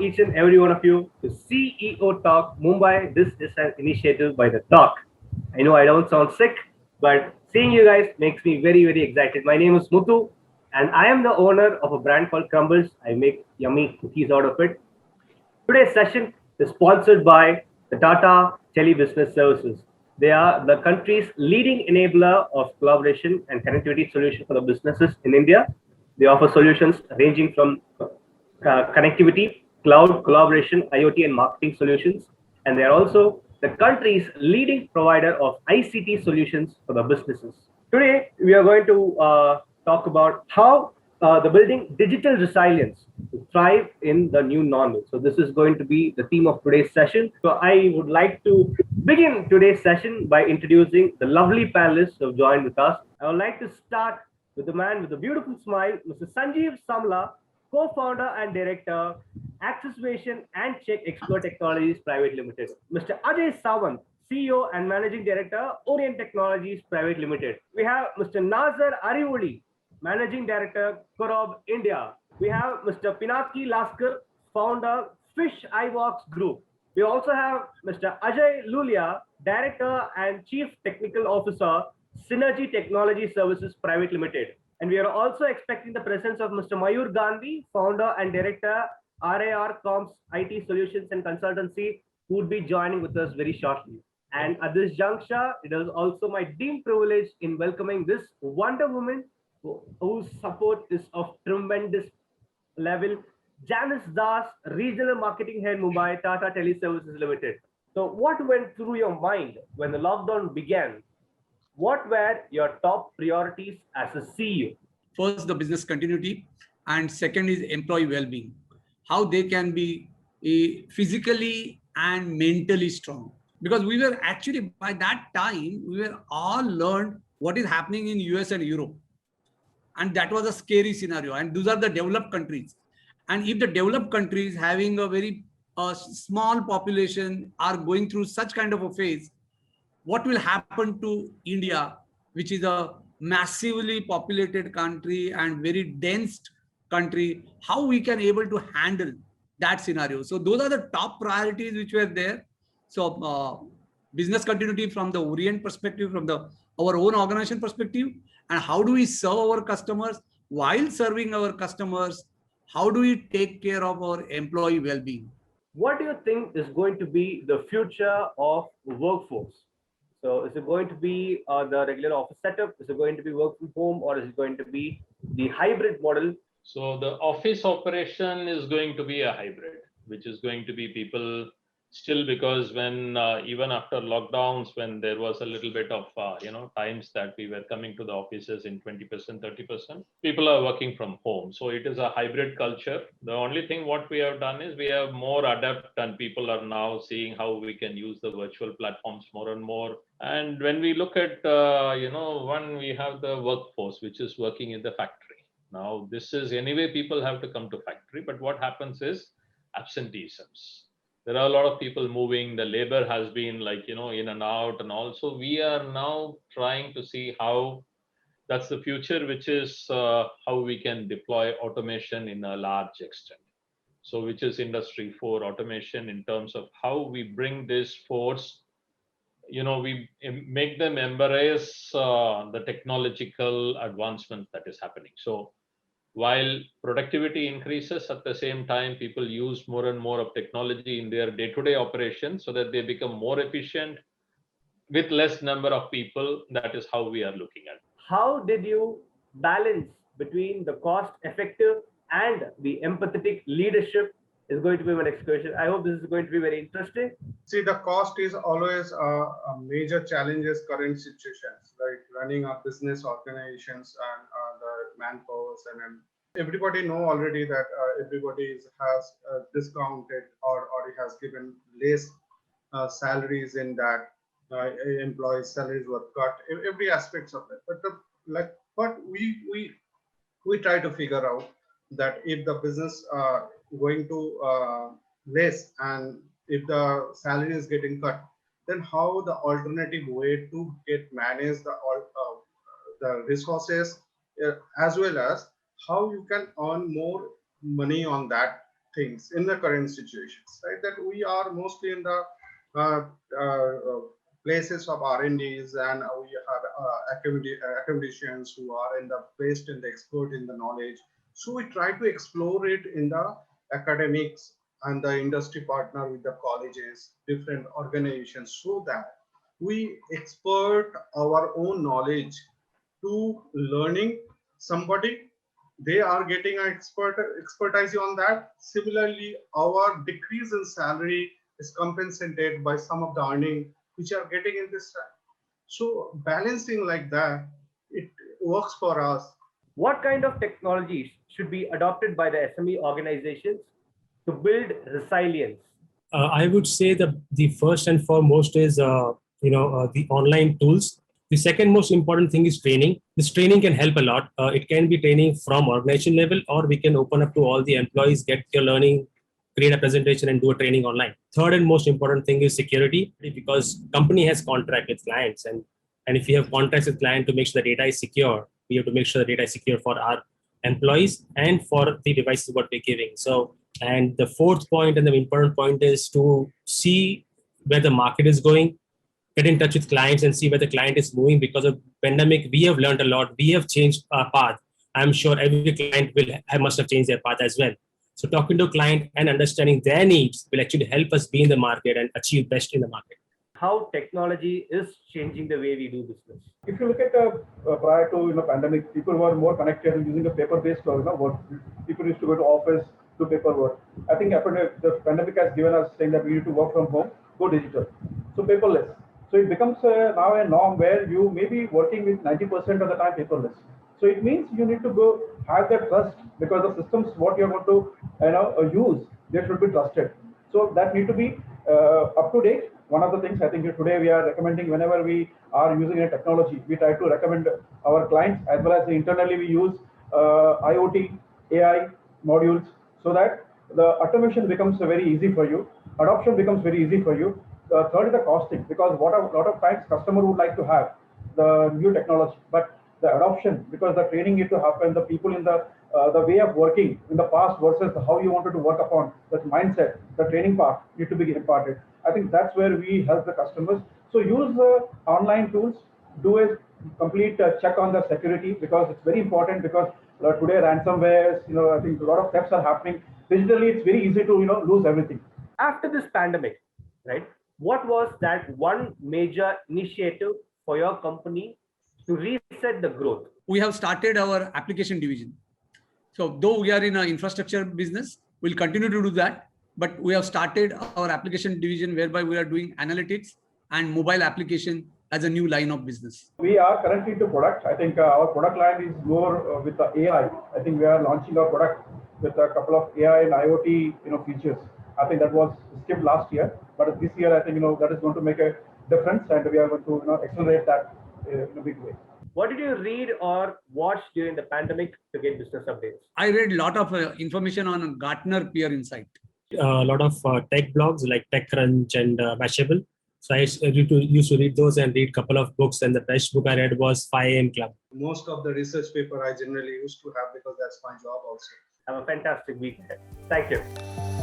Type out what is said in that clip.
each and every one of you to CEO Talk Mumbai. This is an initiative by the Talk. I know I don't sound sick, but seeing you guys makes me very, very excited. My name is Muthu, and I am the owner of a brand called Crumbles. I make yummy cookies out of it. Today's session is sponsored by the Tata Tele Business Services. They are the country's leading enabler of collaboration and connectivity solution for the businesses in India. They offer solutions ranging from connectivity, cloud, collaboration, IoT, and marketing solutions. And they are also the country's leading provider of ICT solutions for the businesses. Today, we are going to talk about how the building digital resilience to thrive in the new normal. So this is going to be the theme of today's session. So I would like to begin today's session by introducing the lovely panelists who have joined with us. I would like to start with the man with a beautiful smile, Mr. Sanjeev Samla, co-founder and director, Accessation and Check Expert Technologies Private Limited. Mr. Ajay Sawant, CEO and Managing Director, Orient Technologies Private Limited. We have Mr. Nazar Arivoli, Managing Director, Korob India. We have Mr. Pinaki Laskar, founder, Fish iWalks Group. We also have Mr. Ajay Lulia, Director and Chief Technical Officer, Synergy Technology Services Private Limited. And we are also expecting the presence of Mr. Mayur Gandhi, founder and director, RAR Comms IT Solutions and Consultancy, who would be joining with us very shortly. And at this juncture, it is also my deep privilege in welcoming this Wonder Woman, whose support is of tremendous level, Janice Das, Regional Marketing Head, Mumbai, Tata Teleservices Limited. So what went through your mind when the lockdown began? What were your top priorities as a CEO? First, the business continuity, and second is employee well-being. How they can be physically and mentally strong. Because we were actually, by that time, we were all learned what is happening in US and Europe. And that was a scary scenario. And those are the developed countries. And if the developed countries having a very small population are going through such kind of a phase, what will happen to India, which is a massively populated country and very dense country, how we can able to handle that scenario. So those are the top priorities which were there. So business continuity from the Orient perspective, from our own organization perspective, and how do we serve our customers while serving our customers? How do we take care of our employee well-being? What do you think is going to be the future of workforce? So is it going to be the regular office setup? Is it going to be work from home, or is it going to be the hybrid model? So the office operation is going to be a hybrid, which is going to be people still, because when even after lockdowns, when there was a little bit of times that we were coming to the offices in 20%, 30%, people are working from home. So it is a hybrid culture. The only thing what we have done is we have more adept, and people are now seeing how we can use the virtual platforms more and more. And when we look at one, we have the workforce which is working in the factory. Now this is anyway, people have to come to factory, but what happens is absenteeisms. There are a lot of people moving. The labor has been in and out. And also we are now trying to see how that's the future, which is how we can deploy automation in a large extent. So which is Industry 4 automation, in terms of how we bring this force, we make them embrace the technological advancement that is happening. So while productivity increases, at the same time, people use more and more of technology in their day-to-day operations so that they become more efficient with less number of people. That is how we are looking at it. How did you balance between the cost effective and the empathetic leadership is going to be my next question. I hope this is going to be very interesting. See, the cost is always a major challenges current situations, like running a business organizations and the manpowers, and everybody know already that everybody has discounted or has given less salaries in that employees' salaries were cut, every aspects of it. But we try to figure out that if the business going to less and if the salary is getting cut, then how the alternative way to manage the resources, as well as how you can earn more money on that things in the current situations, right? That we are mostly in the uh, uh, places of R&Ds, and we have academicians who are in the placed in the expert in the knowledge. So we try to explore it in the academics and the industry partner with the colleges, different organizations, so that we expert our own knowledge to learning somebody. They are getting an expertise on that. Similarly, our decrease in salary is compensated by some of the earning which are getting in this time. So balancing like that, it works for us. What kind of technologies should be adopted by the SME organizations to build resilience? I would say the first and foremost is the online tools. The second most important thing is training. This training can help a lot. It can be training from organization level, or we can open up to all the employees, get your learning, create a presentation, and do a training online. Third and most important thing is security, because company has contract with clients, and if we have contracts with client to make sure the data is secure, we have to make sure the data is secure for our employees and for the devices what we're giving. So, and the fourth point and the important point is to see where the market is going, get in touch with clients and see where the client is moving. Because of pandemic, we have learned a lot. We have changed our path. I'm sure every client must have changed their path as well. So talking to client and understanding their needs will actually help us be in the market and achieve best in the market. How technology is changing the way we do business? If you look at prior to pandemic, people were more connected using a paper-based work. People used to go to office, do paperwork. I think after the pandemic has given us saying that we need to work from home, go digital, so paperless. So it becomes now a norm where you may be working with 90% of the time paperless. So it means you need to go have that trust, because the systems what you're going to use, they should be trusted. So that need to be up to date. One of the things I think today we are recommending, whenever we are using a technology, we try to recommend our clients as well as internally we use IoT, AI modules, so that the automation becomes very easy for you, adoption becomes very easy for you. Third is the costing, because what a lot of times customer would like to have the new technology, but the adoption, because the training need to happen, the people in the way of working in the past versus how you wanted to work upon that mindset, the training part need to be imparted. I think that's where we help the customers. So use online tools, do a complete check on the security, because it's very important, because today ransomwares, I think a lot of thefts are happening. Digitally, it's very easy to lose everything. After this pandemic, right, what was that one major initiative for your company to reset the growth? We have started our application division. So though we are in an infrastructure business, we'll continue to do that. But we have started our application division, whereby we are doing analytics and mobile application as a new line of business. We are currently into product. I think our product line is more with the AI. I think we are launching our product with a couple of AI and IoT features. I think that was skipped last year, but this year I think that is going to make a difference, and we are going to accelerate that in a big way. What did you read or watch during the pandemic to get business updates? I read a lot of information on Gartner Peer Insight. A lot of tech blogs like TechCrunch and Mashable. So I used to read those and read a couple of books, and the best book I read was 5 AM Club. Most of the research paper I generally used to have, because that's my job also. Have a fantastic week ahead. Thank you.